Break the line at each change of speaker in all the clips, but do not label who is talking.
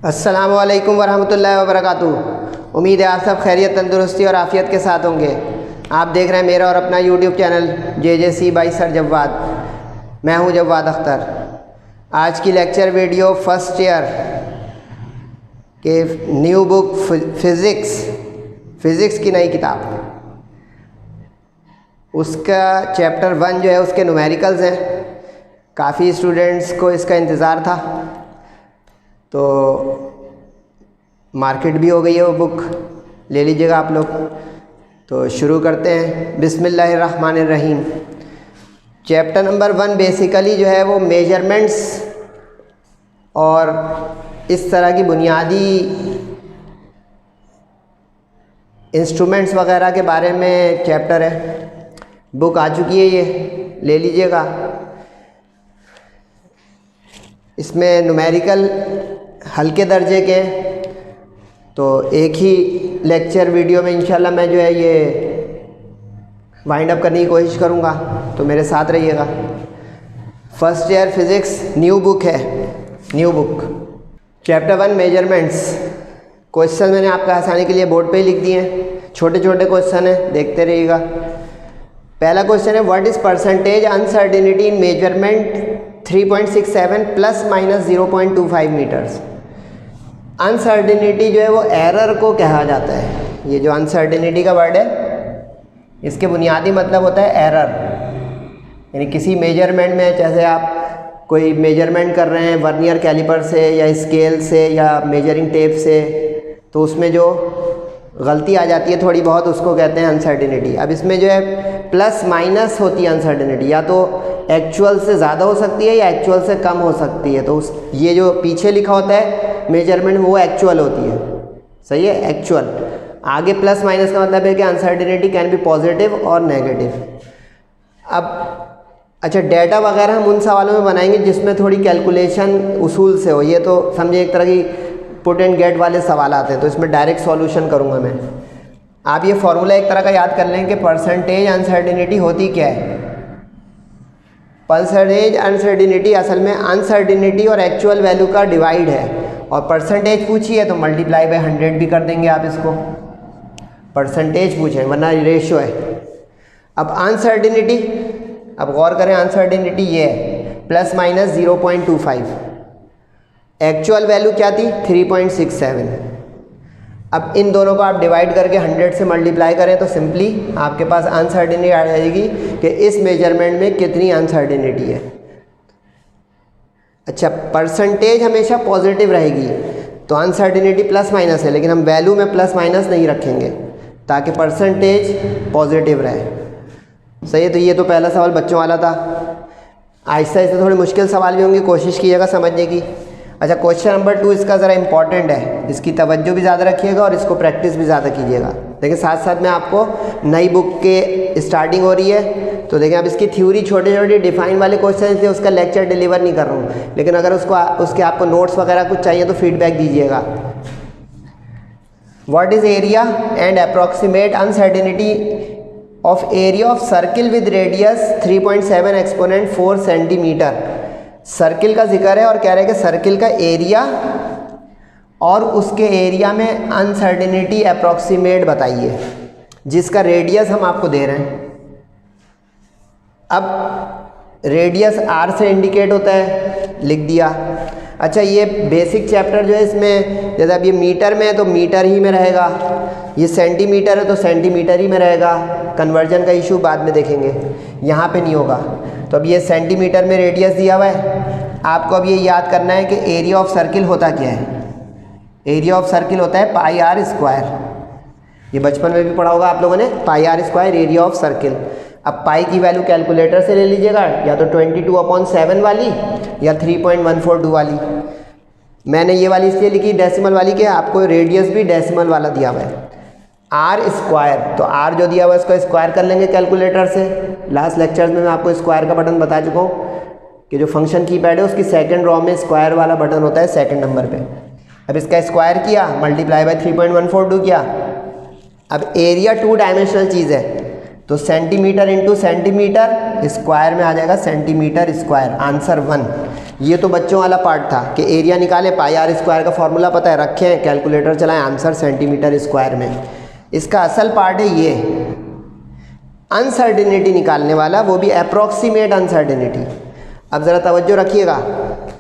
अस्सलामु अलैकुम वरहमतुल्लाहि वबरकातुहू। उम्मीद है आप सब खैरियत, तंदुरुस्ती और आफ़ियत के साथ होंगे। आप देख रहे हैं मेरा और अपना YouTube channel JJC by sir Jawwad. मैं हूं जव्वाद अख्तर। आज की लेक्चर वीडियो फर्स्ट ईयर के न्यू बुक फ़िज़िक्स की नई किताब, उसका चैप्टर 1 जो है उसके न्यूमेरिकल्स हैं। काफ़ी स्टूडेंट्स को इसका इंतज़ार था, तो मार्केट भी हो गई है वो बुक, ले लीजिएगा आप लोग। तो शुरू करते हैं। बिस्मिल्लाहिर्रहमानिर्रहीम। चैप्टर नंबर 1 बेसिकली जो है वो मेजरमेंट्स और इस तरह की बुनियादी इंस्ट्रूमेंट्स वगैरह के बारे में चैप्टर है। बुक आ चुकी है, ये ले लीजिएगा। इसमें न्यूमेरिकल हल्के दर्जे के, तो एक ही लेक्चर वीडियो में इंशाल्लाह मैं जो है ये वाइंड अप करने की कोशिश करूँगा, तो मेरे साथ रहिएगा। First year physics new book है, new book. Chapter 1 measurements. Question मैंने आपका आसानी के लिए बोर्ड पे ही लिख दिए हैं, छोटे छोटे क्वेश्चन हैं, देखते रहिएगा। पहला क्वेश्चन है, what is percentage uncertainty in measurement 3.67 plus minus 0.25 metres. Uncertainty जो है वो एरर को कहा जाता है। ये जो अनसर्टेनिटी का वर्ड है, इसके बुनियादी मतलब होता है एरर। यानी किसी मेजरमेंट में, जैसे आप कोई मेजरमेंट कर रहे हैं वर्नियर कैलिपर से या स्केल से या मेजरिंग टेप से, तो उसमें जो गलती आ जाती है थोड़ी बहुत, उसको कहते हैं अनसर्टेनिटी। अब इसमें जो है प्लस माइनस होती है अनसर्टेनिटी, या तो एक्चुअल से ज़्यादा हो सकती है या एक्चुअल से कम हो सकती है। तो ये जो पीछे लिखा होता है मेजरमेंट, वो एक्चुअल होती है, सही है, एक्चुअल। आगे प्लस माइनस का मतलब है कि अनसर्टेनिटी कैन बी पॉजिटिव और नेगेटिव। अब अच्छा, डेटा वगैरह हम उन सवालों में बनाएंगे जिसमें थोड़ी कैलकुलेशन उसूल से हो। ये तो समझे एक तरह की पुट एंड गेट वाले सवाल आते हैं, तो इसमें डायरेक्ट सॉल्यूशन करूँगा मैं। आप ये फॉर्मूला एक तरह का याद कर लें कि परसेंटेज अनसर्टेनिटी होती क्या है। परसेंटेज अनसर्टेनिटी असल में अनसर्टेनिटी और एक्चुअल वैल्यू का डिवाइड है, और परसेंटेज पूछी है तो मल्टीप्लाई बाय 100 भी कर देंगे आप इसको। परसेंटेज पूछे वरना रेशियो है। अब अनसर्टेनिटी, अब गौर करें, अनसर्टेनिटी ये है प्लस माइनस 0.25। एक्चुअल वैल्यू क्या थी 3.67। अब इन दोनों को आप डिवाइड करके 100 से मल्टीप्लाई करें तो सिंपली आपके पास अनसर्टेनिटी आ जाएगी कि इस मेजरमेंट में कितनी अनसर्टेनिटी है। अच्छा, परसेंटेज हमेशा पॉजिटिव रहेगी, तो अनसर्टेनिटी प्लस माइनस है, लेकिन हम वैल्यू में प्लस माइनस नहीं रखेंगे ताकि परसेंटेज पॉजिटिव रहे, सही है। तो ये तो पहला सवाल बच्चों वाला था। आहिस्ता आहिस्ता थोड़े मुश्किल सवाल भी होंगे, कोशिश कीजिएगा समझने की। अच्छा, क्वेश्चन नंबर 2 इसका ज़रा इंपॉर्टेंट है, इसकी तवज्जो भी ज़्यादा रखिएगा और इसको प्रैक्टिस भी ज़्यादा कीजिएगा। देखिए साथ साथ में आपको नई बुक के स्टार्टिंग हो रही है, तो देखें अब इसकी थ्योरी छोटे छोटे डिफाइन वाले क्वेश्चन थे, उसका लेक्चर डिलीवर नहीं कर रहा हूँ, लेकिन अगर उसके आपको नोट्स वगैरह कुछ चाहिए तो फीडबैक दीजिएगा। What is area and approximate uncertainty of area of circle with radius 3.7 exponent 4 centimetre. Circle का जिक्र है और कह रहे हैं कि सर्किल का एरिया और उसके एरिया में अनसर्टेनिटी अप्रॉक्सीमेट बताइए, जिसका रेडियस हम आपको दे रहे हैं। अब रेडियस r से इंडिकेट होता है, लिख दिया। अच्छा, ये बेसिक चैप्टर जो है इसमें, जैसे अब ये मीटर में है तो मीटर ही में रहेगा, ये सेंटीमीटर है तो सेंटीमीटर ही में रहेगा। कन्वर्जन का इशू बाद में देखेंगे, यहाँ पे नहीं होगा। तो अब ये सेंटीमीटर में रेडियस दिया हुआ है। आपको अब ये याद करना है कि एरिया ऑफ सर्किल होता क्या है। एरिया ऑफ सर्किल होता है पाई r स्क्वायर। ये बचपन में भी पढ़ा होगा आप लोगों ने, पाई r square area of circle. अब पाई की वैल्यू कैलकुलेटर से ले लीजिएगा, या तो 22/7 वाली या 3.142 वाली। मैंने ये वाली इसलिए लिखी डेसिमल वाली कि आपको रेडियस भी डेसिमल वाला दिया हुआ है। आर स्क्वायर, तो आर जो दिया हुआ है उसको स्क्वायर कर लेंगे कैलकुलेटर से। लास्ट लेक्चर्स में मैं आपको स्क्वायर का बटन बता चुका हूँ कि जो फंक्शन कीपैड है उसकी सेकंड रो में स्क्वायर वाला बटन होता है सेकंड नंबर पे। अब इसका स्क्वायर किया, मल्टीप्लाई बाय 3.142 किया। अब एरिया 2 डायमेंशनल चीज़ है, तो सेंटीमीटर इंटू सेंटीमीटर, स्क्वायर में आ जाएगा सेंटीमीटर स्क्वायर, आंसर 1। ये तो बच्चों वाला पार्ट था कि एरिया निकाले, पाई आर स्क्वायर का फॉर्मूला पता है, रखें, कैलकुलेटर चलाएं, आंसर सेंटीमीटर स्क्वायर में। इसका असल पार्ट है ये अनसर्टिनिटी निकालने वाला, वो भी अप्रॉक्सीमेट अनसर्टिनिटी। अब ज़रा तवज्जो रखिएगा,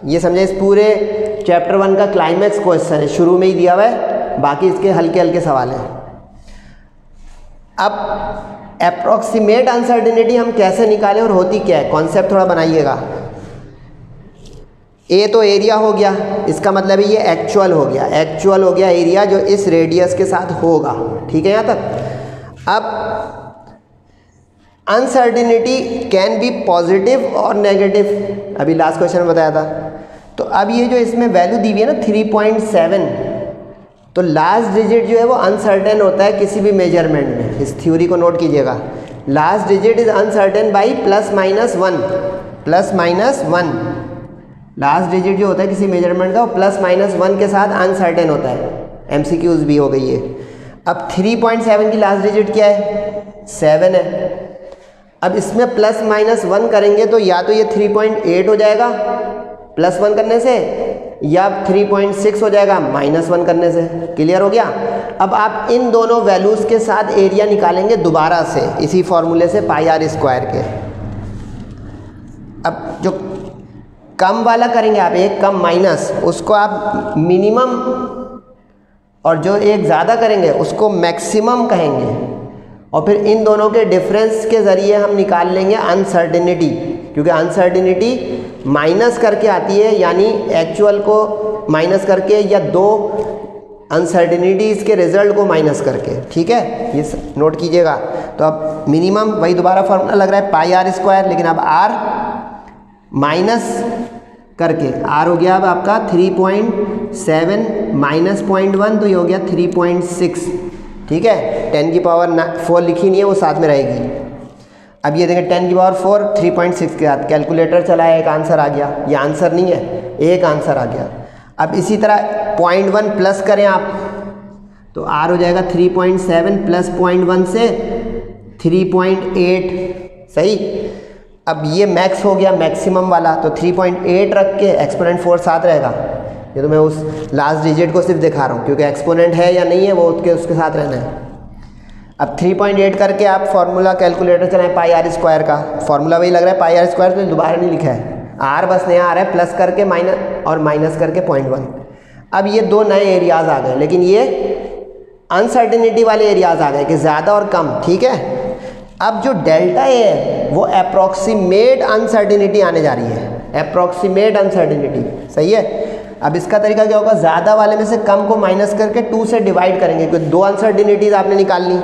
ये समझे इस पूरे चैप्टर 1 का क्लाइमैक्स क्वेश्चन है, शुरू में ही दिया हुआ है, बाकी इसके हल्के हल्के सवाल हैं। अब अप्रॉक्सीमेट अनसर्टिनिटी हम कैसे निकालें और होती क्या है, कॉन्सेप्ट थोड़ा बनाइएगा। ए तो एरिया हो गया, इसका मतलब ये एक्चुअल हो गया, एक्चुअल हो गया एरिया जो इस रेडियस के साथ होगा, ठीक है यहाँ तक। अब अनसर्टिनिटी कैन बी पॉजिटिव और नेगेटिव, अभी लास्ट क्वेश्चन में बताया था। तो अब ये जो इसमें वैल्यू दी हुई है ना 3.7, तो लास्ट डिजिट जो है वो अनसर्टेन होता है किसी भी मेजरमेंट में, इस थ्योरी को नोट कीजिएगा। Last digit is uncertain by +-1, +-1। Last digit जो होता है किसी मेजरमेंट का वो +-1 के साथ अनसर्टेन होता है। MCQs भी हो गई है। अब 3.7 की लास्ट डिजिट क्या है, 7 है। अब इसमें +-1 करेंगे तो या तो ये 3.8 हो जाएगा +1 करने से, या 3.6 हो जाएगा -1 करने से। क्लियर हो गया। अब आप इन दोनों वैल्यूज़ के साथ एरिया निकालेंगे दोबारा से इसी फॉर्मूले से पाई आर स्क्वायर के। अब जो कम वाला करेंगे आप, एक कम माइनस, उसको आप मिनिमम, और जो एक ज़्यादा करेंगे उसको मैक्सिमम कहेंगे, और फिर इन दोनों के डिफरेंस के ज़रिए हम निकाल लेंगे अनसर्टिनिटी, क्योंकि अनसर्टिनिटी माइनस करके आती है, यानी एक्चुअल को माइनस करके या दो अनसर्टिनिटीज़ के रिजल्ट को माइनस करके, ठीक है, ये नोट कीजिएगा। तो अब मिनिमम वही दोबारा फॉर्मूला लग रहा है पाई आर स्क्वायर, लेकिन अब आर माइनस करके, आर हो गया अब आपका 3.7 -0.1, तो ये हो गया 3.6, ठीक है। 10 की पावर 4 लिखी नहीं है, वो साथ में रहेगी। अब ये देखें 10 की पावर 4 3.6 के साथ कैलकुलेटर चलाया, एक आंसर आ गया। ये आंसर नहीं है, एक आंसर आ गया। अब इसी तरह 0.1 प्लस करें आप, तो आर हो जाएगा 3.7 + 0.1 से 3.8, सही। अब ये मैक्स हो गया, मैक्सिमम वाला, तो 3.8 रख के एक्सपोनेंट 4 साथ रहेगा। ये तो मैं उस लास्ट डिजिट को सिर्फ दिखा रहा हूँ, क्योंकि एक्सपोनेंट है या नहीं है वो उसके साथ रहना है। अब 3.8 करके आप फॉर्मूला कैलकुलेटर चलाएं पाई आर स्क्वायर का, फॉर्मूला वही लग रहा है पाई आर स्क्वायर, तो दोबारा नहीं लिखा है, आर बस नया आ रहा है, प्लस करके माइनस और माइनस करके 0.1। अब ये दो नए एरियाज आ गए, लेकिन ये अनसर्टिनिटी वाले एरियाज आ गए कि ज़्यादा और कम, ठीक है। अब जो डेल्टा ए है वो अप्रॉक्सीमेट अनसर्टिनिटी आने जा रही है, अप्रॉक्सीमेट अनसर्टिनिटी, सही है। अब इसका तरीका क्या होगा, ज़्यादा वाले में से कम को माइनस करके 2 से डिवाइड करेंगे, क्योंकि दो अनसर्टिनिटीज़ आपने निकाल ली,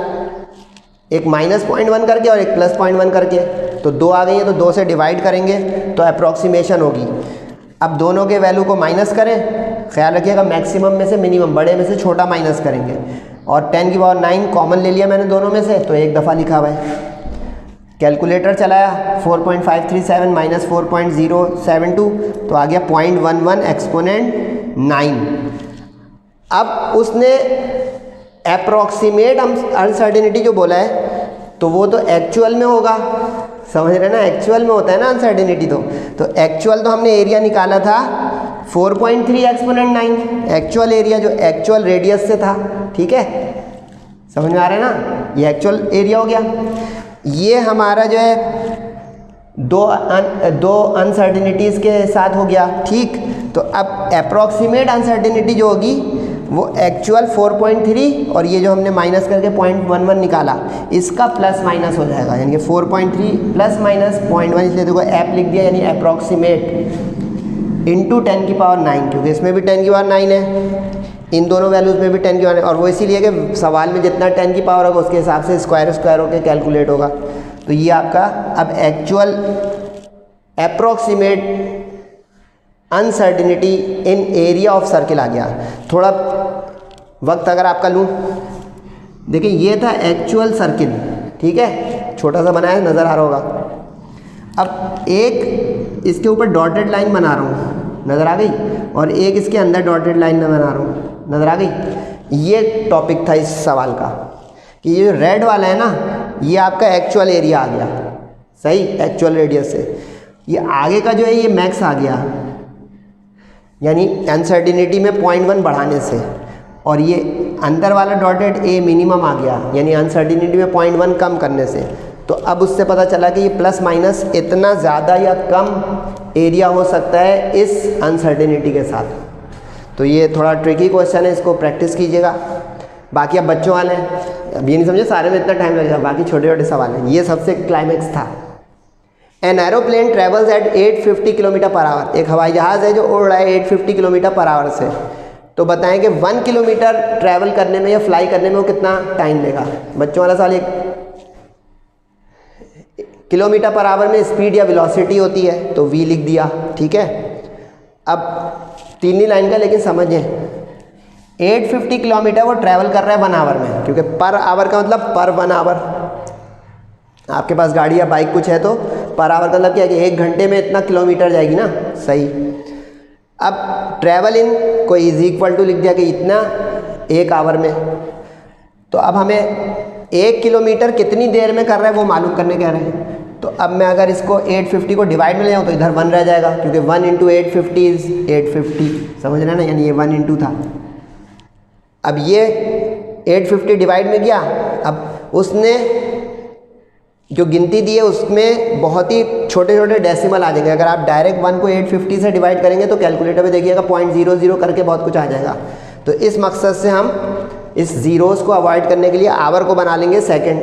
एक -0.1 करके और एक +0.1 करके, तो 2 आ गई है, तो 2 से डिवाइड करेंगे तो अप्रॉक्सीमेशन होगी। अब दोनों के वैल्यू को माइनस करें, ख्याल रखिएगा मैक्सिमम में से मिनिमम, बड़े में से छोटा माइनस करेंगे, और 10 की पावर 9 कॉमन ले लिया मैंने दोनों में से, तो एक दफ़ा लिखा हुआ है। कैलकुलेटर चलाया 4.537 - 4.072, तो आ गया 0.11 एक्सपोनेंट 9। अब उसने अप्रॉक्सीमेट अनसर्टिनिटी जो बोला है, तो वो तो एक्चुअल में होगा, समझ रहे ना, एक्चुअल में होता है ना अनसर्टिनिटी। तो एक्चुअल तो हमने एरिया निकाला था 4.3 एक्सपोनेंट 9, एक्चुअल एरिया जो एक्चुअल रेडियस से था, ठीक है, समझ में आ रहा है ना, ये एक्चुअल एरिया हो गया। ये हमारा जो है दो अनसर्टिनिटीज़ के साथ हो गया, ठीक। तो अब अप्रॉक्सीमेट अनसर्टिनिटी जो होगी वो एक्चुअल 4.3 और ये जो हमने माइनस करके 0.11 निकाला, इसका प्लस माइनस हो जाएगा, यानी कि 4.3 + -0.1, इसलिए देखो ऐप लिख दिया, यानी अप्रॉक्सीमेट इंटू 10 की पावर 9, क्योंकि इसमें भी 10 की पावर 9 है, इन दोनों वैल्यूज़ में भी 10 की पावर, और वो इसीलिए कि सवाल में जितना 10 की पावर होगा उसके हिसाब से स्क्वायर होकर कैलकुलेट होगा। तो ये आपका अब actual approximate uncertainty in area of circle आ गया। थोड़ा वक्त अगर आपका लूँ, देखिए ये था एक्चुअल सर्किल, ठीक है, छोटा सा बनाया, नज़र आ रहा होगा। अब एक इसके ऊपर डॉटेड लाइन बना रहा हूँ, नज़र आ गई, और एक इसके अंदर डॉटेड लाइन बना रहा हूँ, नज़र आ गई। ये टॉपिक था इस सवाल का कि ये जो रेड वाला है ना, ये आपका एक्चुअल एरिया आ गया, सही, एक्चुअल रेडियस से। ये आगे का जो है ये मैक्स आ गया, यानी अनसर्टिनिटी में 0.1 बढ़ाने से, और ये अंदर वाला डॉटेड ए मिनिमम आ गया यानी अनसर्टिनिटी में 0.1 कम करने से। तो अब उससे पता चला कि ये प्लस माइनस इतना ज़्यादा या कम एरिया हो सकता है इस अनसर्टिनिटी के साथ। तो ये थोड़ा ट्रिकी क्वेश्चन है, इसको प्रैक्टिस कीजिएगा। बाकी अब बच्चों वाले हैं, अब ये नहीं समझे सारे में इतना टाइम लगेगा, बाकी छोटे छोटे सवाल हैं। ये सबसे क्लाइमैक्स था। An aeroplane travels eight 850 kilometre per hour. एक हवाई जहाज़ है जो उड़ रहा है 850 किलोमीटर पर आवर से। तो बताएं कि 1 किलोमीटर ट्रैवल करने में या फ्लाई करने में वो कितना टाइम लेगा। बच्चों वाला सवाल। एक किलोमीटर पर आवर में स्पीड या वेलोसिटी होती है तो v लिख दिया, ठीक है। अब तीन ही लाइन का लेकिन समझें, 850 किलोमीटर वो ट्रैवल कर रहा है 1 आवर में, क्योंकि पर आवर का मतलब पर 1 आवर। आपके पास गाड़ी या बाइक कुछ है तो पर आवर का मतलब क्या है कि 1 घंटे में इतना किलोमीटर जाएगी ना, सही। अब ट्रैवल इन को इज इक्वल टू लिख दिया कि इतना 1 आवर में। तो अब हमें 1 किलोमीटर कितनी देर में कर रहा है वो मालूम करने कह रहे हैं। तो अब मैं अगर इसको 850 को डिवाइड में ले जाऊँ तो इधर 1 रह जाएगा, क्योंकि 1 × 850 इज 850, समझ रहे हैं ना, यानी ये 1 × था। अब ये 850 डिवाइड में गया, अब उसने जो गिनती दी है उसमें बहुत ही छोटे छोटे डेसिमल आ जाएंगे। अगर आप डायरेक्ट 1 को 850 से डिवाइड करेंगे तो कैलकुलेटर में देखिएगा 0.00 करके बहुत कुछ आ जाएगा। तो इस मकसद से हम इस ज़ीरोज़ को अवॉइड करने के लिए आवर को बना लेंगे सेकंड।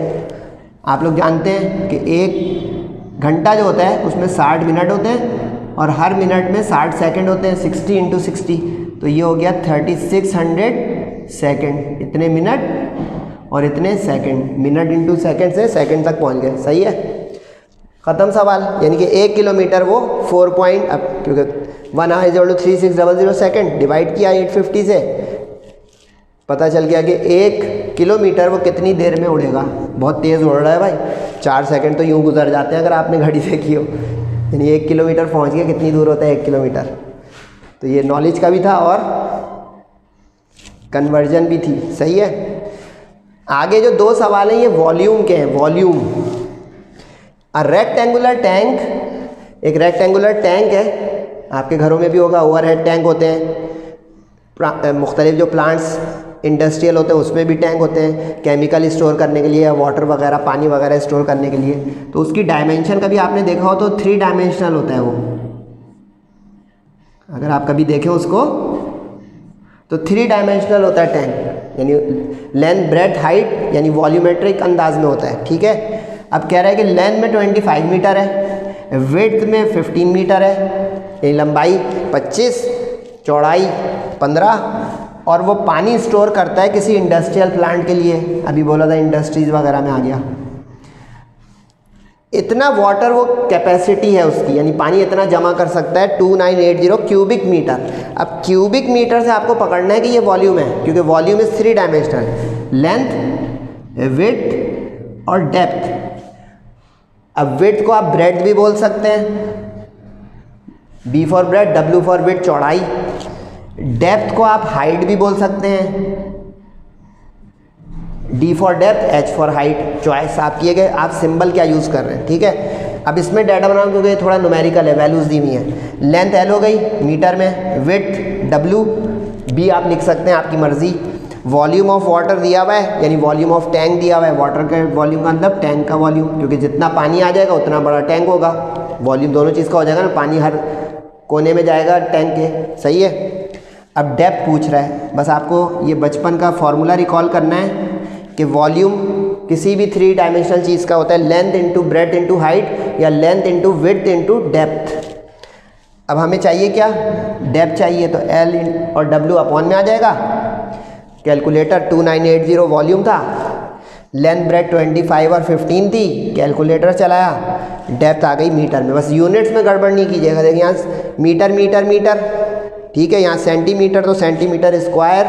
आप लोग जानते हैं कि 1 घंटा जो होता है उसमें 60 मिनट होते हैं और हर मिनट में 60 सेकंड होते हैं, 60 × 60। तो ये हो गया 3600 सेकंड। इतने मिनट और इतने सेकंड, मिनट इंटू सेकंड से सेकंड तक पहुंच गए, सही है। ख़त्म सवाल। यानी कि 1 किलोमीटर वो 4 पॉइंट, अब क्योंकि 1 आवर = 3600 सेकंड, डिवाइड किया 850 से, पता चल गया कि 1 किलोमीटर वो कितनी देर में उड़ेगा। बहुत तेज़ उड़ रहा है भाई, 4 सेकंड तो यूँ गुजर जाते हैं अगर आपने घड़ी देखी हो। यानी 1 किलोमीटर पहुंच गया, कितनी दूर होता है 1 किलोमीटर। तो ये नॉलेज का भी था और कन्वर्जन भी थी, सही है। आगे जो 2 सवाल हैं ये वॉल्यूम के हैं। वॉल्यूम, अ रेक्टेंगुलर टैंक, एक रेक्टेंगुलर टैंक है, आपके घरों में भी होगा, ओवरहेड टैंक होते हैं। मुख्तलिफ जो प्लांट्स इंडस्ट्रियल होते हैं उसमें भी टैंक होते हैं, केमिकल स्टोर करने के लिए या वाटर वगैरह, पानी वगैरह स्टोर करने के लिए। तो उसकी डायमेंशन कभी आपने देखा हो तो 3 डायमेंशनल होता है वो। अगर आप कभी देखें उसको तो 3 डायमेंशनल होता है टैंक, यानी लेंथ, ब्रेथ, हाइट, यानी वॉल्यूमेट्रिक अंदाज में होता है, ठीक है। अब कह रहा है कि लेंथ में 25 मीटर है, विड्थ में 15 मीटर है, यानी लंबाई 25, चौड़ाई 15, और वो पानी स्टोर करता है किसी इंडस्ट्रियल प्लांट के लिए। अभी बोला था इंडस्ट्रीज वगैरह में आ गया। इतना वाटर वो कैपेसिटी है उसकी, यानी पानी इतना जमा कर सकता है 2980 क्यूबिक मीटर। अब क्यूबिक मीटर से आपको पकड़ना है कि ये वॉल्यूम है, क्योंकि volume is 3 dimensional, length, width और डेप्थ। अब विड्थ को आप ब्रेड्थ भी बोल सकते हैं, B for bread, W for width, चौड़ाई। डेप्थ को आप हाइट भी बोल सकते हैं, D for depth, H for height. Choice आप किए गए, आप सिंबल क्या यूज़ कर रहे हैं, ठीक है। अब इसमें डाटा बनाओ क्योंकि थोड़ा न्यूमेरिकल है, वैल्यूज़ दी हुई हैं। लेंथ L हो गई मीटर में, विड्थ W, B आप लिख सकते हैं, आपकी मर्ज़ी। वॉल्यूम ऑफ वाटर दिया हुआ है, यानी वॉल्यूम ऑफ टैंक दिया हुआ है। वाटर के वॉल्यूम का मतलब टैंक का वॉल्यूम, क्योंकि जितना पानी आ जाएगा उतना बड़ा टैंक होगा। वॉल्यूम दोनों चीज़ का हो जाएगा ना, पानी हर कोने में जाएगा टैंक के, सही है। अब डेप्थ पूछ रहा है, बस आपको ये बचपन का फॉर्मूला रिकॉल करना है कि वॉल्यूम किसी भी 3 डायमेंशनल चीज़ का होता है, length into breadth into height, या length into width into depth. अब हमें चाहिए क्या, डेप्थ चाहिए, तो L और W अपॉन में आ जाएगा। कैलकुलेटर 2980 वॉल्यूम था, लेंथ ब्रेड्थ 25 और 15 थी, कैलकुलेटर चलाया, डेप्थ आ गई मीटर में। बस यूनिट्स में गड़बड़ नहीं कीजिएगा। देखिए यहाँ मीटर मीटर मीटर, ठीक है। यहाँ सेंटीमीटर तो सेंटीमीटर स्क्वायर।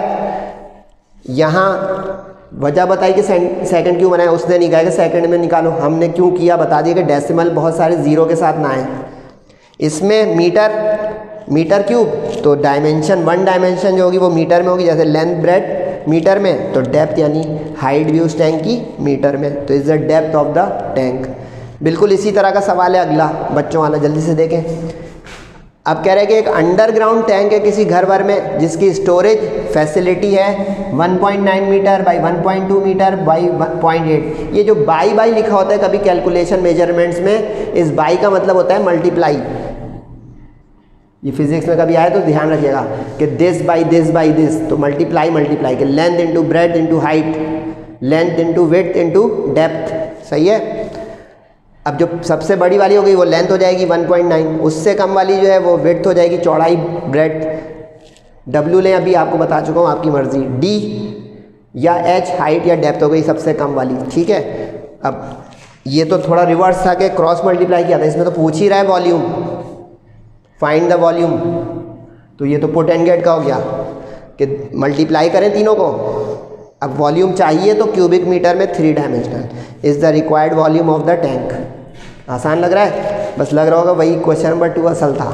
यहाँ वजह बताई कि सेकंड क्यों बनाया, उसने नहीं कहा कि सेकंड में निकालो, हमने क्यों किया बता दिया कि डेसिमल बहुत सारे ज़ीरो के साथ ना आए। इसमें मीटर क्यूब, तो डायमेंशन 1 डायमेंशन जो होगी वो मीटर में होगी, जैसे लेंथ ब्रेड्थ मीटर में, तो डेप्थ यानी हाइट भी उस टैंक की मीटर में। तो is the depth of the tank. बिल्कुल इसी तरह का सवाल है अगला बच्चों वाला, जल्दी से देखें। अब कह रहे हैं कि एक अंडरग्राउंड टैंक है किसी घर भर में जिसकी स्टोरेज फैसिलिटी है 1.9 मीटर बाई 1.2 मीटर बाई 0.8। ये जो बाई लिखा होता है कभी कैलकुलेशन मेजरमेंट्स में, इस बाई का मतलब होता है मल्टीप्लाई। ये फिजिक्स में कभी आए तो ध्यान रखिएगा कि दिस बाई दिस, तो मल्टीप्लाई कि length into breadth into height, length into width into depth. सही है। अब जो सबसे बड़ी वाली हो गई वो लेंथ हो जाएगी 1.9, उससे कम वाली जो है वो विड्थ हो जाएगी, चौड़ाई ब्रेड्थ। डब्ल्यू लें अभी आपको बता चुका हूँ, आपकी मर्जी। डी या एच हाइट या डेप्थ हो गई सबसे कम वाली। ठीक है। अब ये तो थोड़ा रिवर्स था कि क्रॉस मल्टीप्लाई किया था, इसमें तो पूछ ही रहा है वॉल्यूम, फाइंड द वॉल्यूम। तो ये तो पुट एंड गेट का हो गया कि मल्टीप्लाई करें तीनों को। अब वॉल्यूम चाहिए तो क्यूबिक मीटर में 3 dimensional is the required volume of the tank. आसान लग रहा है, बस लग रहा होगा वही क्वेश्चन नंबर 2 असल था।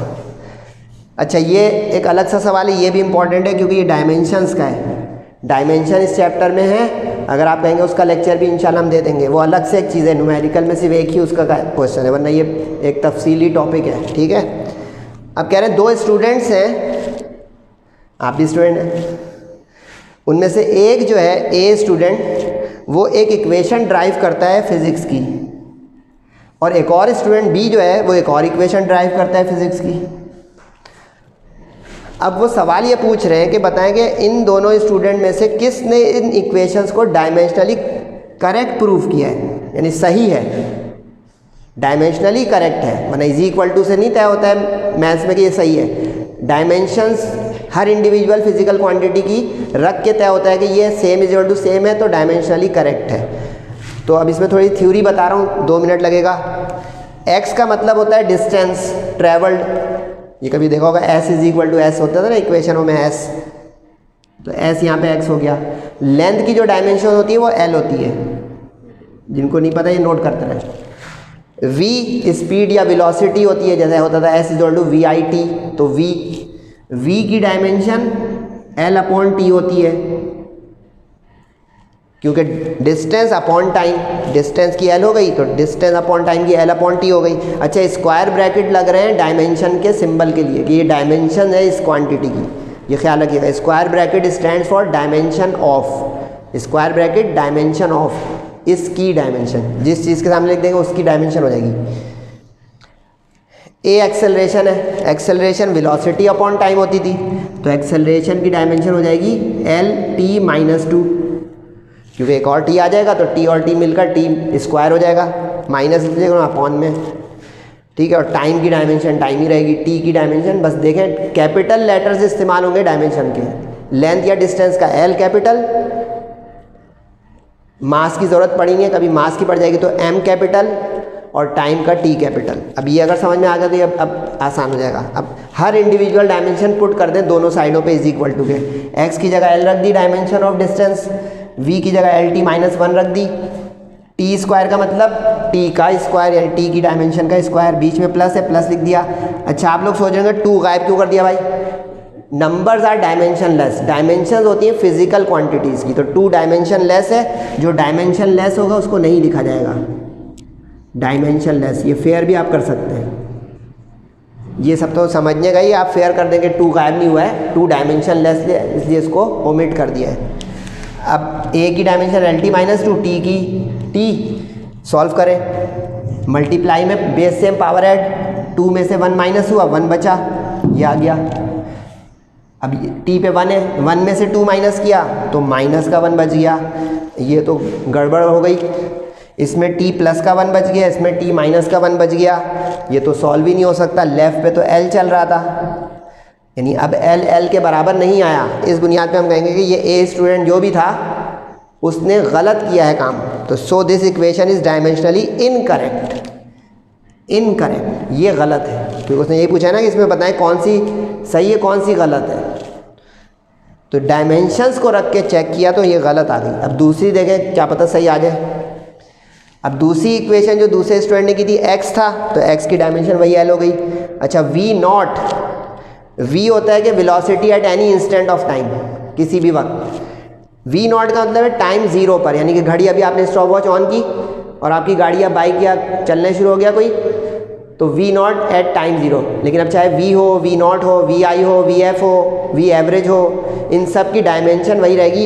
अच्छा, ये एक अलग सा सवाल है, ये भी इंपॉर्टेंट है क्योंकि ये डायमेंशंस का है। डायमेंशन इस चैप्टर में है, अगर आप कहेंगे उसका लेक्चर भी इंशाल्लाह हम दे देंगे, वो अलग से एक चीज़ है। न्यूमेरिकल में सिर्फ एक ही उसका क्वेश्चन है, वरना ये एक तफसीली टॉपिक है। ठीक है। अब कह रहे हैं 2 स्टूडेंट्स हैं, आप भी स्टूडेंट हैं, उनमें से एक जो है ए स्टूडेंट वो एक इक्वेशन ड्राइव करता है फिज़िक्स की, और एक और स्टूडेंट बी जो है वो एक और इक्वेशन ड्राइव करता है फिज़िक्स की। अब वो सवाल ये पूछ रहे हैं कि बताएं कि इन दोनों स्टूडेंट में से किसने इन इक्वेशंस को डायमेंशनली करेक्ट प्रूव किया है, यानी सही है, डायमेंशनली करेक्ट है। माना इज इक्वल टू से नहीं तय होता है मैथ्स में कि ये सही है। डायमेंशंस हर इंडिविजुअल फिजिकल क्वांटिटी की रख के तय होता है कि ये same is equal to same है तो डायमेंशनली करेक्ट है। तो अब इसमें थोड़ी थ्योरी बता रहा हूँ, 2 मिनट लगेगा। एक्स का मतलब होता है डिस्टेंस ट्रेवल्ड, ये कभी देखा होगा S is equal to S होता था ना इक्वेशनों में एस, तो एस यहाँ पे एक्स हो गया। लेंथ की जो डायमेंशन होती है वो एल होती है, जिनको नहीं पता ये नोट करते रहे। वी स्पीड या वेलोसिटी होती है, जैसे होता था S is equal to V I T, तो वी की डायमेंशन एल अपॉन टी होती है, क्योंकि डिस्टेंस अपॉन टाइम, डिस्टेंस की एल हो गई तो डिस्टेंस अपॉन टाइम की एल अपॉन टी हो गई। अच्छा, स्क्वायर ब्रैकेट लग रहे हैं डायमेंशन के सिंबल के लिए कि ये डायमेंशन है इस क्वांटिटी की, ये ख्याल रखिएगा। Square bracket stands for dimension of, square bracket dimension of, इसकी डायमेंशन, जिस चीज़ के सामने लिख देंगे उसकी डायमेंशन हो जाएगी। ए एक्सेलरेशन है, एक्सेलरेशन वेलोसिटी अपॉन टाइम होती थी, तो एक्सेलरेशन की डायमेंशन हो जाएगी एल टी माइनस 2, क्योंकि एक और टी आ जाएगा तो टी और टी मिलकर टी स्क्वायर हो जाएगा, माइनस अपॉन में। ठीक है। और टाइम की डायमेंशन टाइम ही रहेगी, टी की डायमेंशन बस देखें कैपिटल लेटर्स इस्तेमाल होंगे डायमेंशन के। लेंथ या डिस्टेंस का एल कैपिटल, मास की ज़रूरत पड़ी नहीं है, कभी मास की पड़ जाएगी तो एम कैपिटल, और टाइम का टी कैपिटल। अब ये अगर समझ में आ गया तो ये अब आसान हो जाएगा। अब हर इंडिविजुअल डायमेंशन पुट कर दें दोनों साइडों पे इज इक्वल टू के। एक्स की जगह एल रख दी डायमेंशन ऑफ डिस्टेंस, वी की जगह एल टी माइनस 1 रख दी। टी स्क्वायर का मतलब टी का स्क्वायर, यानी टी की डायमेंशन का स्क्वायर, बीच में प्लस है प्लस लिख दिया। अच्छा, आप लोग सोचेंगे 2 गायब क्यों कर दिया भाई? Numbers are dimensionless, dimension होती है फिजिकल क्वांटिटीज़ की, तो 2 डायमेंशन लेस है, जो डायमेंशन लेस होगा उसको नहीं लिखा जाएगा डायमेंशन लेस। ये फेयर भी आप कर सकते हैं, ये सब तो समझने का ही, आप फेयर कर देंगे 2 गायब नहीं हुआ है, 2 डायमेंशन लेस है इसलिए इसको ओमिट कर दिया है। अब ए की dimension L T minus 2, T की टी, सॉल्व करें, मल्टीप्लाई में बेस सेम पावर ऐड, 2 में से 1 माइनस हुआ 1 बचा, ये आ गया। अब टी पे 1 है, 1 में से 2 माइनस किया तो माइनस का 1 बच गया, ये तो गड़बड़ हो गई। इसमें t प्लस का 1 बच गया, इसमें t माइनस का 1 बच गया, ये तो सॉल्व ही नहीं हो सकता। लेफ्ट पे तो l चल रहा था, यानी अब l के बराबर नहीं आया। इस बुनियाद पे हम कहेंगे कि ये ए स्टूडेंट जो भी था उसने गलत किया है काम, तो so this equation is dimensionally incorrect. Incorrect ये गलत है, क्योंकि उसने यही पूछा है ना कि इसमें बताएं कौन सी सही है कौन सी गलत है, तो डायमेंशंस को रख के चेक किया तो ये गलत आ गई। अब दूसरी देखें, क्या पता सही आ जाए। अब दूसरी इक्वेशन जो दूसरे स्टूडेंट ने की थी x था, तो x की डायमेंशन वही l हो गई। अच्छा, v नॉट, v होता है कि velocity at any instant of time, किसी भी वक्त। v नॉट का मतलब है टाइम 0 पर, यानी कि घड़ी अभी आपने स्टॉप वॉच ऑन की और आपकी गाड़ी या बाइक या चलने शुरू हो गया कोई, तो वी नॉट एट टाइम 0। लेकिन अब चाहे वी हो, वी नॉट हो, वी आई हो, वी एफ हो, वी एवरेज हो, इन सब की डायमेंशन वही रहेगी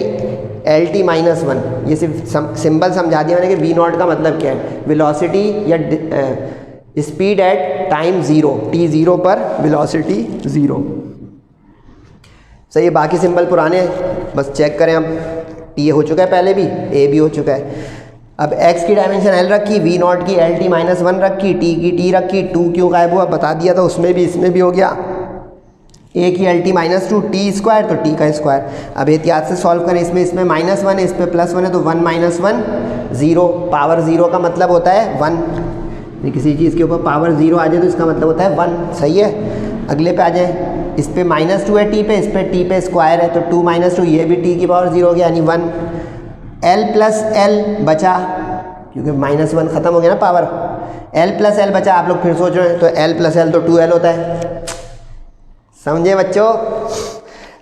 एल टी माइनस 1। ये सिर्फ सिंबल समझा दिया मैंने कि वी नॉट का मतलब क्या है, वेलोसिटी या स्पीड एट टाइम 0, t 0 पर वेलोसिटी 0। सही है, बाकी सिंबल पुराने बस चेक करें। अब t हो चुका है पहले भी, a भी हो चुका है। अब x की डायमेंशन l रखी, v नॉट की एल टी माइनस 1 रखी, t की t रखी, 2 क्यों गायब हुआ बता दिया था, उसमें भी इसमें भी हो गया। a की L T minus 2, T square तो t का स्क्वायर। अब एहतियात से सॉल्व करें, इसमें माइनस 1 है, इस पर प्लस 1 है, तो 1 माइनस 1 0। पावर 0 का मतलब होता है 1। किसी चीज़ के ऊपर पावर 0 आ जाए तो इसका मतलब होता है 1। सही है, अगले पे आ जाए। इस पे माइनस 2 है t पे, इस पे t पे स्क्वायर है, तो 2 माइनस 2 ये भी t की पावर 0 हो गया, यानी 1। l प्लस l बचा, क्योंकि माइनस 1 ख़त्म हो गया ना पावर, l प्लस l बचा। आप लोग फिर सोच रहे हैं तो l प्लस l तो 2l होता है। समझे बच्चों,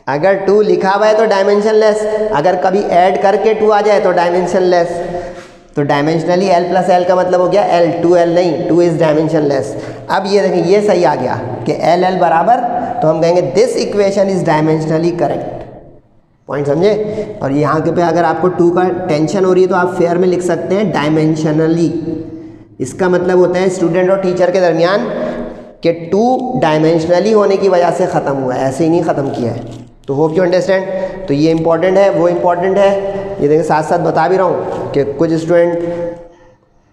अगर 2 लिखा हुआ है तो डायमेंशन लेस, अगर कभी ऐड करके 2 आ जाए तो डायमेंशन लेस। तो डायमेंशनली l प्लस l का मतलब हो गया l, 2l नहीं, 2 इज़ डायमेंशन लेस। अब ये देखें, ये सही आ गया कि l बराबर, तो हम कहेंगे this equation is dimensionally correct. Point समझे। और यहाँ के पे अगर आपको 2 का टेंशन हो रही है तो आप फेयर में लिख सकते हैं डायमेंशनली। इसका मतलब होता है स्टूडेंट और टीचर के दरमियान कि 2 डायमेंशनली होने की वजह से ख़त्म हुआ है, ऐसे ही नहीं ख़त्म किया है। तो होप यू अंडरस्टैंड। तो ये इंपॉर्टेंट है, वो इंपॉर्टेंट है, ये देखिए साथ साथ बता भी रहा हूँ कि कुछ स्टूडेंट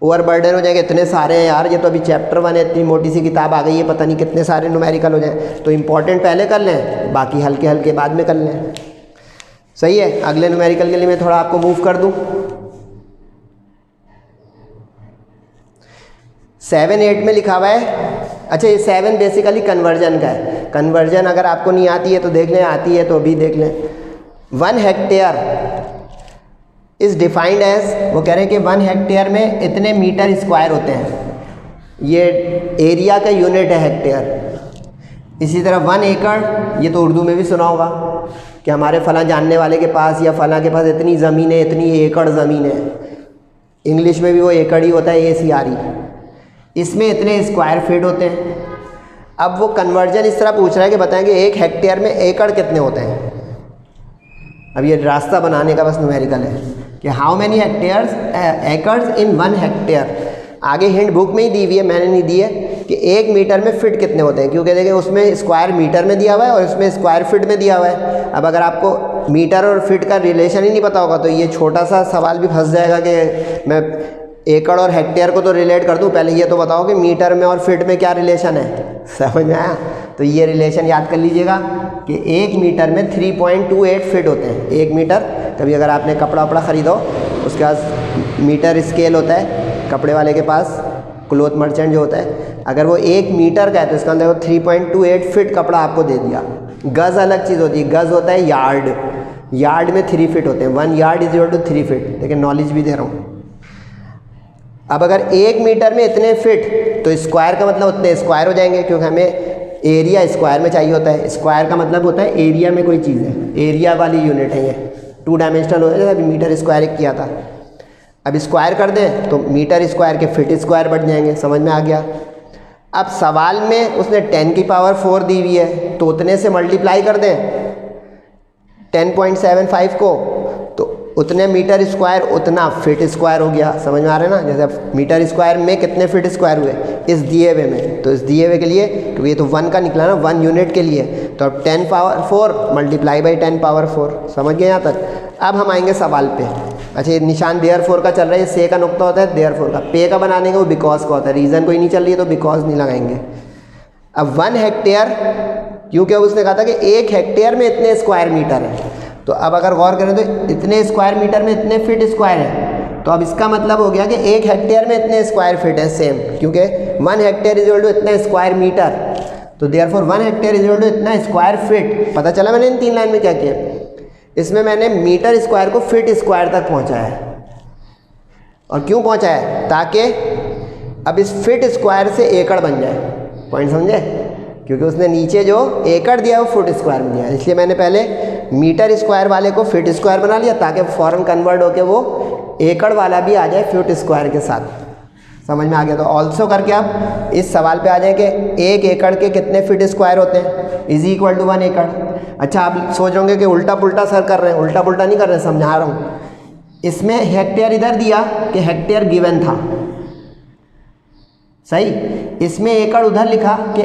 ओवरबर्डन हो जाएंगे, इतने सारे हैं यार, ये तो अभी चैप्टर 1 है, इतनी मोटी सी किताब आ गई है, पता नहीं कितने सारे न्यूमेरिकल हो जाएं। तो इंपॉर्टेंट पहले कर लें, बाकी हल्के हल्के बाद में कर लें। सही है, अगले न्यूमेरिकल के लिए मैं थोड़ा आपको मूव कर दूं। 7-8 में लिखा हुआ है। अच्छा, ये 7 बेसिकली कन्वर्जन का है। कन्वर्जन अगर आपको नहीं आती है तो देख लें, आती है तो अभी देख लें। 1 हेक्टेयर इज़ डिफाइंड एज, वो कह रहे हैं कि 1 हेक्टेयर में इतने मीटर स्क्वायर होते हैं, ये एरिया का यूनिट है हेक्टेयर। इसी तरह 1 एकड़, ये तो उर्दू में भी सुना होगा कि हमारे फलां जानने वाले के पास या फलां के पास इतनी ज़मीन है, इतनी एकड़ ज़मीन है। इंग्लिश में भी वो एकड़ ही होता है, ACRE। इसमें इतने स्क्वायर फीट होते हैं। अब वो कन्वर्जन इस तरह पूछ रहा है कि बताएं कि 1 हेक्टेयर में एकड़ कितने होते हैं। अब ये रास्ता बनाने का बस न्यूमेरिकल है कि how many acres in 1 hectare. आगे हिंट बुक में ही दी हुई है, मैंने नहीं दी है, कि 1 मीटर में फिट कितने होते हैं, क्योंकि देखिए उसमें स्क्वायर मीटर में दिया हुआ है और उसमें स्क्वायर फीट में दिया हुआ है। अब अगर आपको मीटर और फिट का रिलेशन ही नहीं पता होगा तो ये छोटा सा सवाल भी फंस जाएगा कि मैं एकड़ और हेक्टेयर को तो रिलेट कर दूं, पहले ये तो बताओ कि मीटर में और फिट में क्या रिलेशन है। समझ में आया? तो ये रिलेशन याद कर लीजिएगा कि 1 मीटर में 3.28 फिट होते हैं। 1 मीटर, कभी अगर आपने कपड़ा वपड़ा ख़रीदो उसके पास मीटर स्केल होता है कपड़े वाले के पास, क्लोथ मर्चेंट जो होता है, अगर वो 1 मीटर का है तो इसका अंदर 3.28 फिट कपड़ा आपको दे दिया। गज़ अलग चीज़ होती है, गज़ होता है यार्ड, यार्ड में 3 फिट होते हैं। 1 yard is equal to 3 feet. देखिए नॉलेज भी दे रहा हूँ। अब अगर 1 मीटर में इतने फिट, तो स्क्वायर का मतलब उतने स्क्वायर हो जाएंगे, क्योंकि हमें एरिया स्क्वायर में चाहिए होता है। स्क्वायर का मतलब होता है एरिया में कोई चीज़ है, एरिया वाली यूनिट है ये। 2 डायमेंशनल हो जाए, अभी मीटर स्क्वायर एक किया था, अब स्क्वायर कर दें तो मीटर स्क्वायर के फिट स्क्वायर बढ़ जाएंगे। समझ में आ गया? अब सवाल में उसने 10 की पावर 4 दी हुई है, तो उतने से मल्टीप्लाई कर दें 10.75 को, तो उतने मीटर स्क्वायर उतना फिट स्क्वायर हो गया। समझ में आ रहा है ना? जैसे मीटर स्क्वायर में कितने फिट स्क्वायर हुए इस दिए हुए में, तो इस दिए हुए के लिए, क्योंकि ये तो 1 का निकला ना, 1 यूनिट के लिए, तो अब 10 पावर 4 मल्टीप्लाई बाई 10 पावर 4। समझ गए यहाँ तक? अब हम आएंगे सवाल पे। अच्छा, ये निशान देयरफॉर का चल रहा है, ये से का नुक्ता होता है देयरफॉर का, पे का बनाने का वो बिकॉज का होता है। रीज़न कोई नहीं चल रही है तो बिकॉज नहीं लगाएंगे। अब 1 हेक्टेयर, क्योंकि अब उसने कहा था कि 1 हेक्टेयर में इतने स्क्वायर मीटर है, तो अब अगर गौर करें तो इतने स्क्वायर मीटर में इतने फिट स्क्वायर है, तो अब इसका मतलब हो गया कि 1 हेक्टेयर में इतने स्क्वायर फिट है सेम, क्योंकि 1 हेक्टेयर इज इक्वल टू इतना स्क्वायर मीटर, तो देयरफॉर 1 हेक्टेयर इज इक्वल टू इतना स्क्वायर फिट। पता चला मैंने इन 3 लाइन में क्या किया? इसमें मैंने मीटर स्क्वायर को फिट स्क्वायर तक पहुंचाया है। और क्यों पहुंचाया है? ताकि अब इस फिट स्क्वायर से एकड़ बन जाए। पॉइंट समझे? क्योंकि उसने नीचे जो एकड़ दिया है वो फुट स्क्वायर में दिया है, इसलिए मैंने पहले मीटर स्क्वायर वाले को फिट स्क्वायर बना लिया, ताकि फ़ौरन कन्वर्ट होकर वो एकड़ वाला भी आ जाए फुट स्क्वायर के साथ। समझ में आ गया? तो ऑल्सो करके आप इस सवाल पे आ जाए कि 1 एकड़ के कितने फीट स्क्वायर होते हैं, इज इक्वल टू 1 एकड़। अच्छा, आप सोच रहे होंगे कि उल्टा पुल्टा सर कर रहे हैं, उल्टा पुल्टा नहीं कर रहे हैं, समझा रहा हूँ। इसमें हेक्टेयर इधर दिया कि हेक्टेयर गिवन था, सही। इसमें एकड़ उधर लिखा कि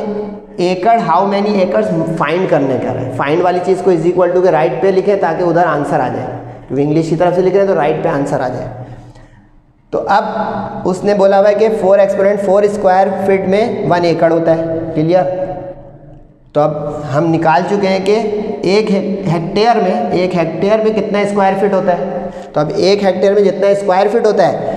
एकड़ हाउ मैनी एकड़्स फाइंड करने का है। फाइंड वाली चीज़ को इज इक्वल टू के राइट पे लिखे ताकि उधर आंसर आ जाए, क्योंकि इंग्लिश की तरफ से लिख रहे हैं तो राइट पे आंसर आ जाए। तो अब उसने बोला हुआ है कि 4 एक्सपोनेंट 4 स्क्वायर फीट में 1 एकड़ होता है। क्लियर? तो अब हम निकाल चुके हैं कि 1 हेक्टेयर में कितना स्क्वायर फीट होता है। तो अब 1 हेक्टेयर में जितना स्क्वायर फीट होता है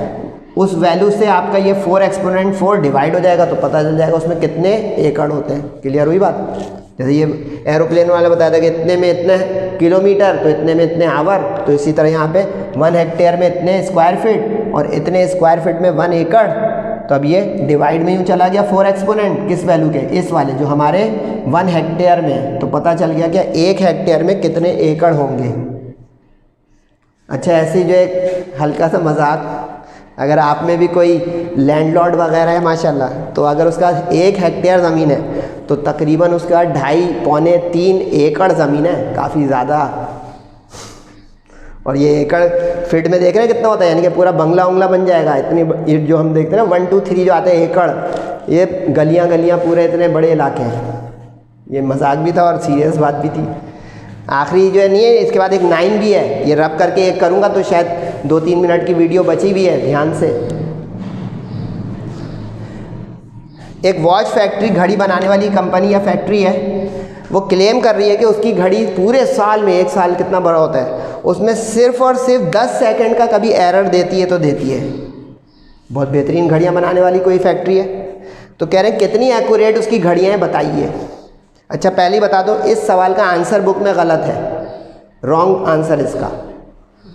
उस वैल्यू से आपका ये 4 एक्सपोनेंट 4 डिवाइड हो जाएगा, तो पता चल जाएगा उसमें कितने एकड़ होते हैं। क्लियर हुई बात? जैसे ये एरोप्लेन वाला बताया था कि इतने में इतने किलोमीटर, तो इतने में इतने आवर, तो इसी तरह यहाँ पे 1 हेक्टेयर में इतने स्क्वायर फीट और इतने स्क्वायर फीट में 1 एकड़। तो अब ये डिवाइड में यूँ चला गया 4 एक्सपोनेंट किस वैल्यू के, इस वाले जो हमारे 1 हेक्टेयर में। तो पता चल गया कि 1 हेक्टेयर में कितने एकड़ होंगे। अच्छा, ऐसी जो एक हल्का सा मजाक, अगर आप में भी कोई लैंडलॉर्ड वगैरह है माशाल्लाह, तो अगर उसका 1 हेक्टेयर ज़मीन है तो तकरीबन उसका 2.5-3 एकड़ ज़मीन है, काफ़ी ज़्यादा। और ये एकड़ फीट में देख रहे हैं कितना होता है, यानी कि पूरा बंगला उंगला बन जाएगा। इतनी ये जो हम देखते हैं ना 1 2 3 जो आते हैं एकड़, ये गलियाँ पूरे इतने बड़े इलाके हैं। ये मजाक भी था और सीरियस बात भी थी। आखिरी जो है नहीं है, इसके बाद एक 9 भी है, ये रब करके एक करूँगा तो शायद 2-3 मिनट की वीडियो बची भी है, ध्यान से। एक वॉच फैक्ट्री, घड़ी बनाने वाली कंपनी या फैक्ट्री है, वो क्लेम कर रही है कि उसकी घड़ी पूरे साल में, 1 साल कितना बड़ा होता है, उसमें सिर्फ और सिर्फ 10 सेकंड का कभी एरर देती है तो देती है। बहुत बेहतरीन घड़ियाँ बनाने वाली कोई फैक्ट्री है। तो कह रहे हैं कितनी एक्यूरेट उसकी घड़ियाँ हैं बताइए। अच्छा, पहले ही बता दो, इस सवाल का आंसर बुक में गलत है, रॉन्ग आंसर इसका,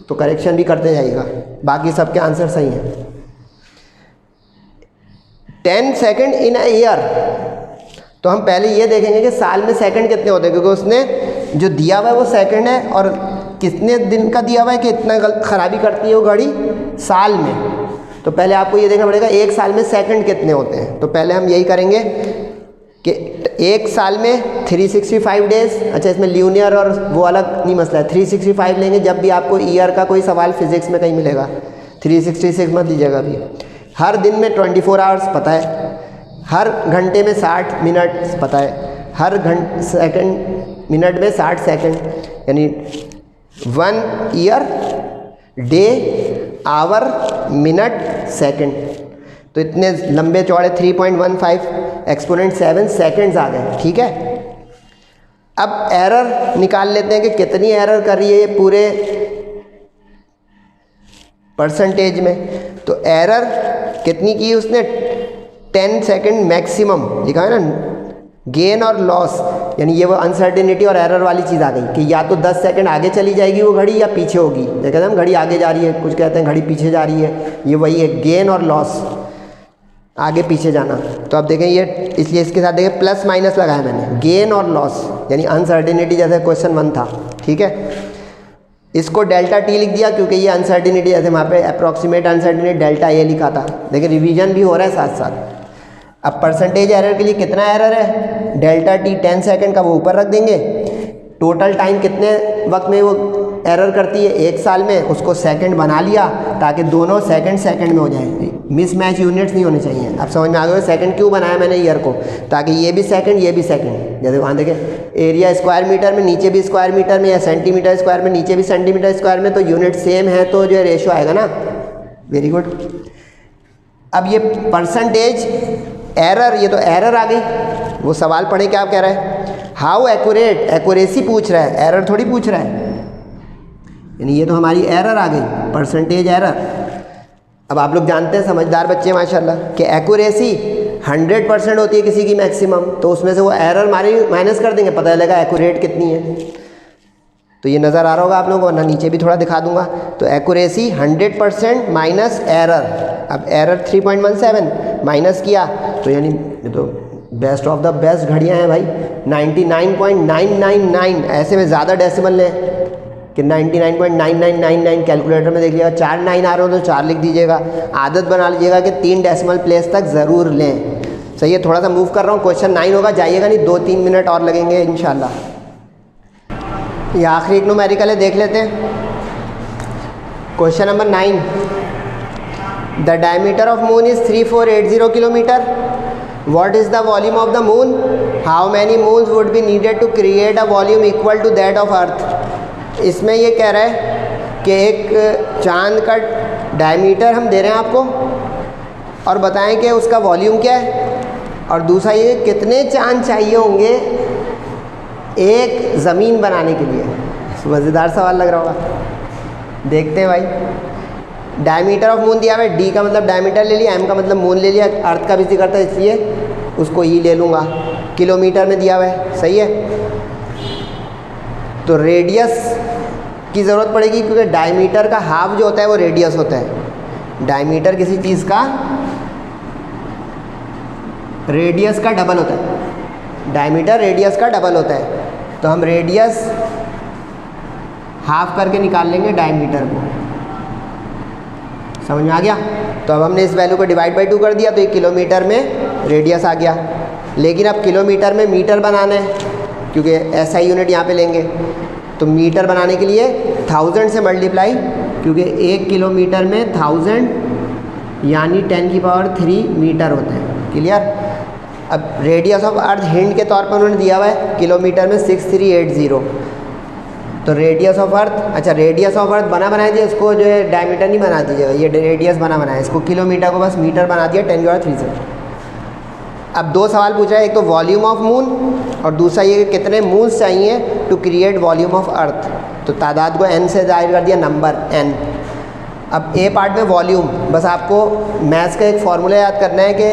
तो करेक्शन भी करते जाइएगा। बाकी सबके आंसर सही हैं। 10 सेकंड इन अ ईयर, तो हम पहले ये देखेंगे कि साल में सेकंड कितने होते हैं, क्योंकि उसने जो दिया हुआ है वो सेकंड है, और कितने दिन का दिया हुआ है कि इतना खराबी करती है वो घड़ी साल में। तो पहले आपको ये देखना पड़ेगा 1 साल में सेकंड कितने होते हैं। तो पहले हम यही करेंगे कि 1 साल में 365 डेज। अच्छा, इसमें ल्यूनियर और वो अलग नहीं मसला है, 365 लेंगे जब भी आपको ईयर का कोई सवाल फिजिक्स में कहीं मिलेगा। 366 मत लीजिएगा अभी। हर दिन में 24 आवर्स पता है, हर घंटे में 60 मिनट पता है, हर मिनट में 60 सेकंड, यानी 1 year, day, hour, minute, second. तो इतने लंबे चौड़े 3.15 एक्सपोनेंट 7 सेकंड्स आ गए। ठीक है, अब एरर निकाल लेते हैं कि कितनी एरर कर रही है ये पूरे परसेंटेज में। तो एरर कितनी की उसने, 10 सेकंड मैक्सिमम लिखा है ना। गेन और लॉस, यानी ये वो अनसर्टेनिटी और एरर वाली चीज़ आ गई कि या तो 10 सेकंड आगे चली जाएगी वो घड़ी या पीछे होगी। ये कहते हैं हम घड़ी आगे जा रही है, कुछ कहते हैं घड़ी पीछे जा रही है। ये वही है, गेन और लॉस, आगे पीछे जाना। तो अब देखें ये, इसलिए इसके साथ देखें प्लस माइनस लगाया मैंने, गेन और लॉस, यानी अनसर्टेनिटी, जैसे क्वेश्चन 1 था। ठीक है, इसको डेल्टा टी लिख दिया क्योंकि ये अनसर्टेनिटी, जैसे वहाँ पे अप्रॉक्सीमेट अनसर्टेनिटी डेल्टा ए लिखा था। देखिए रिवीजन भी हो रहा है साथ साथ। अब परसेंटेज एरर के लिए कितना एरर है, डेल्टा टी 10 सेकंड का वो ऊपर रख देंगे। टोटल टाइम कितने वक्त में वो एरर करती है, 1 साल में, उसको सेकंड बना लिया ताकि दोनों सेकंड में हो जाए, मिसमैच यूनिट्स नहीं होने चाहिए। अब समझ में आ गया सेकंड क्यों बनाया मैंने ईयर को, ताकि ये भी सेकंड ये भी सेकंड। जैसे वहाँ देखें एरिया स्क्वायर मीटर में, नीचे भी स्क्वायर मीटर में, या सेंटीमीटर स्क्वायर में, नीचे भी सेंटीमीटर स्क्वायर में, तो यूनिट सेम है तो जो है रेशो आएगा ना। Very good. अब ये परसेंटेज एरर, ये तो एरर आ गई। वो सवाल पढ़े क्या कह रहा है, हाउ एक्यूरेट, एक्यूरेसी पूछ रहा है, एरर थोड़ी पूछ रहा है। यानी ये तो हमारी एरर आ गई, परसेंटेज एरर। अब आप लोग जानते हैं, समझदार बच्चे माशाल्लाह, कि एक्यूरेसी 100% होती है किसी की मैक्सिमम, तो उसमें से वो एरर माइनस कर देंगे, पता चलेगा एक्यूरेट कितनी है। तो ये नज़र आ रहा होगा आप लोगों को, वरना नीचे भी थोड़ा दिखा दूंगा। तो एक्यूरेसी 100% माइनस एरर। अब एरर 3.17 माइनस किया तो यानी ये तो बेस्ट ऑफ द बेस्ट घड़ियाँ हैं भाई, 99.999। ऐसे में ज़्यादा डेसिमल लें कि 99.9999 कैलकुलेटर में देख लीजिएगा, 4 9 आ रहे हो तो 4 लिख दीजिएगा। आदत बना लीजिएगा कि 3 डेसिमल प्लेस तक ज़रूर लें। सही है, थोड़ा सा मूव कर रहा हूँ, क्वेश्चन 9 होगा, जाइएगा नहीं, 2-3 मिनट और लगेंगे इंशाल्लाह। ये आखिरी एक न्यूमेरिकल है, देख लेते हैं। Question number 9, the diameter of moon is 3480 kilometre. What is the volume of the moon? How many moons would be needed to create a volume equal to that of Earth? इसमें ये कह रहा है कि एक चांद का डायमीटर हम दे रहे हैं आपको और बताएं कि उसका वॉल्यूम क्या है, और दूसरा ये कितने चांद चाहिए होंगे एक ज़मीन बनाने के लिए। मज़ेदार सवाल लग रहा होगा, देखते हैं भाई। डायमीटर ऑफ मून दिया हुआ है, डी का मतलब डायमीटर ले लिया, एम का मतलब मून ले लिया, अर्थ का भी जिक्र था इसलिए उसको ई ले लूँगा। किलोमीटर में दिया हुआ है, सही है। तो रेडियस की ज़रूरत पड़ेगी क्योंकि डायमीटर का हाफ जो होता है वो रेडियस होता है। डायमीटर किसी चीज़ का रेडियस का डबल होता है, डायमीटर रेडियस का डबल होता है। तो हम रेडियस हाफ करके निकाल लेंगे डायमीटर को, समझ में आ गया। तो अब हमने इस वैल्यू को डिवाइड बाई 2 कर दिया तो ये किलोमीटर में रेडियस आ गया। लेकिन अब किलोमीटर में मीटर बनाना है क्योंकि ऐसा ही यूनिट यहाँ पे लेंगे। तो मीटर बनाने के लिए 1000 से मल्टीप्लाई, क्योंकि 1 किलोमीटर में 1000 यानी 10³ मीटर होता है। क्लियर। अब रेडियस ऑफ अर्थ हिंट के तौर पर उन्होंने दिया हुआ है किलोमीटर में 6380। तो रेडियस ऑफ अर्थ, अच्छा रेडियस ऑफ अर्थ बनाया दिया, इसको जो है डायमीटर नहीं बना दीजिएगा, ये रेडियस बनाया, इसको किलोमीटर को बस मीटर बना दिया 10³ से। अब 2 सवाल पूछा है, एक तो वॉल्यूम ऑफ मून और दूसरा ये कि कितने मून्स चाहिए to create volume of earth. तो तादाद को n से जाहिर कर दिया, नंबर n। अब ए पार्ट में वॉल्यूम, बस आपको मैथ्स का एक फार्मूला याद करना है कि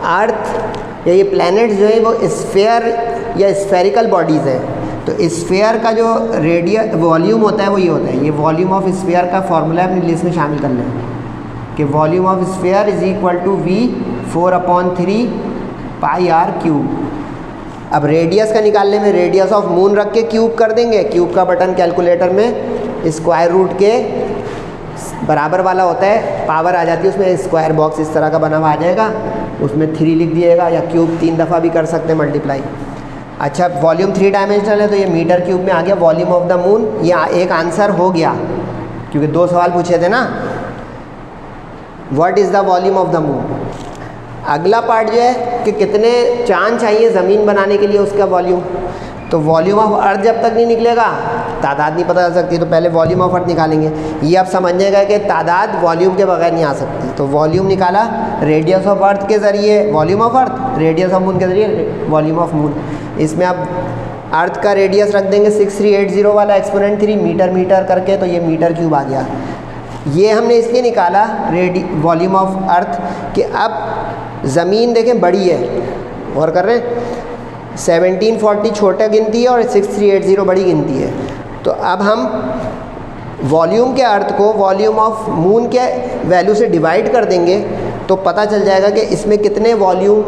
अर्थ या ये प्लैनेट्स जो है वो स्फेयर या स्फेरिकल बॉडीज़ हैं। तो स्फेयर का जो वॉल्यूम होता है वो ये होता है, ये वॉल्यूम ऑफ स्फेयर का फार्मूला अपनी लिस्ट में शामिल कर लें कि volume of sphere is equal to v 4/3 πr³। अब रेडियस का निकालने में रेडियस ऑफ मून रख के क्यूब कर देंगे। क्यूब का बटन कैलकुलेटर में स्क्वायर रूट के बराबर वाला होता है, पावर आ जाती है उसमें, स्क्वायर बॉक्स इस तरह का बना हुआ आ जाएगा, उसमें 3 लिख दिएगा, या क्यूब 3 दफ़ा भी कर सकते हैं मल्टीप्लाई। अच्छा वॉल्यूम 3 डायमेंशनल है तो ये मीटर क्यूब में आ गया वॉल्यूम ऑफ द मून। ये एक आंसर हो गया क्योंकि 2 सवाल पूछे थे ना, what is the volume of the moon. अगला पार्ट जो है कि कितने चांद चाहिए ज़मीन बनाने के लिए, उसका वॉल्यूम। तो वॉल्यूम ऑफ अर्थ जब तक नहीं निकलेगा तादाद नहीं पता चल सकती, तो पहले वॉल्यूम ऑफ अर्थ निकालेंगे। ये आप समझिएगा कि तादाद वॉल्यूम के बगैर नहीं आ सकती। तो वॉल्यूम निकाला रेडियस ऑफ अर्थ के ज़रिए volume of earth, radius of moon के ज़रिए वॉल्यूम ऑफ मून। इसमें आप अर्थ का रेडियस रख देंगे 6380 वाला एक्सपोनेंट 3 मीटर करके, तो ये मीटर क्यूब आ गया। ये हमने इसलिए निकाला वॉल्यूम ऑफ अर्थ कि अब ज़मीन देखें बड़ी है, और कर रहे हैं 1740 छोटा गिनती है और 6380 बड़ी गिनती है। तो अब हम वॉल्यूम के अर्थ को वॉल्यूम ऑफ मून के वैल्यू से डिवाइड कर देंगे तो पता चल जाएगा कि इसमें कितने वॉल्यूम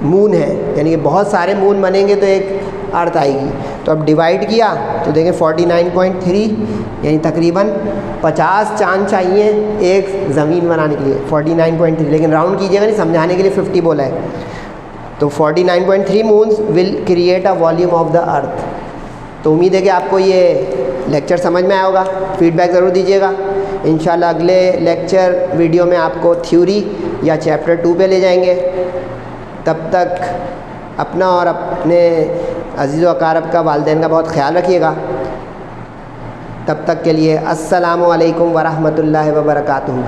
मून है, यानी कि बहुत सारे मून बनेंगे तो एक अर्थ आएगी। तो अब डिवाइड किया तो देखें 49.3 यानी तकरीबन 50 चांद चाहिए एक ज़मीन बनाने के लिए, 49.3, लेकिन राउंड कीजिएगा नहीं, समझाने के लिए 50 बोला है। तो 49.3 moons will create a volume of the earth. तो उम्मीद है कि आपको ये लेक्चर समझ में आया होगा, फीडबैक ज़रूर दीजिएगा। इंशाल्लाह अगले लेक्चर वीडियो में आपको थ्योरी या चैप्टर 2 पे ले जाएंगे। तब तक अपना और अपने अज़ीज़ व अक़ारब का, वालिदैन का बहुत ख्याल रखिएगा। तब तक के लिए अस्सलामु अलैकुम व रहमतुल्लाहि व बरकातुहू।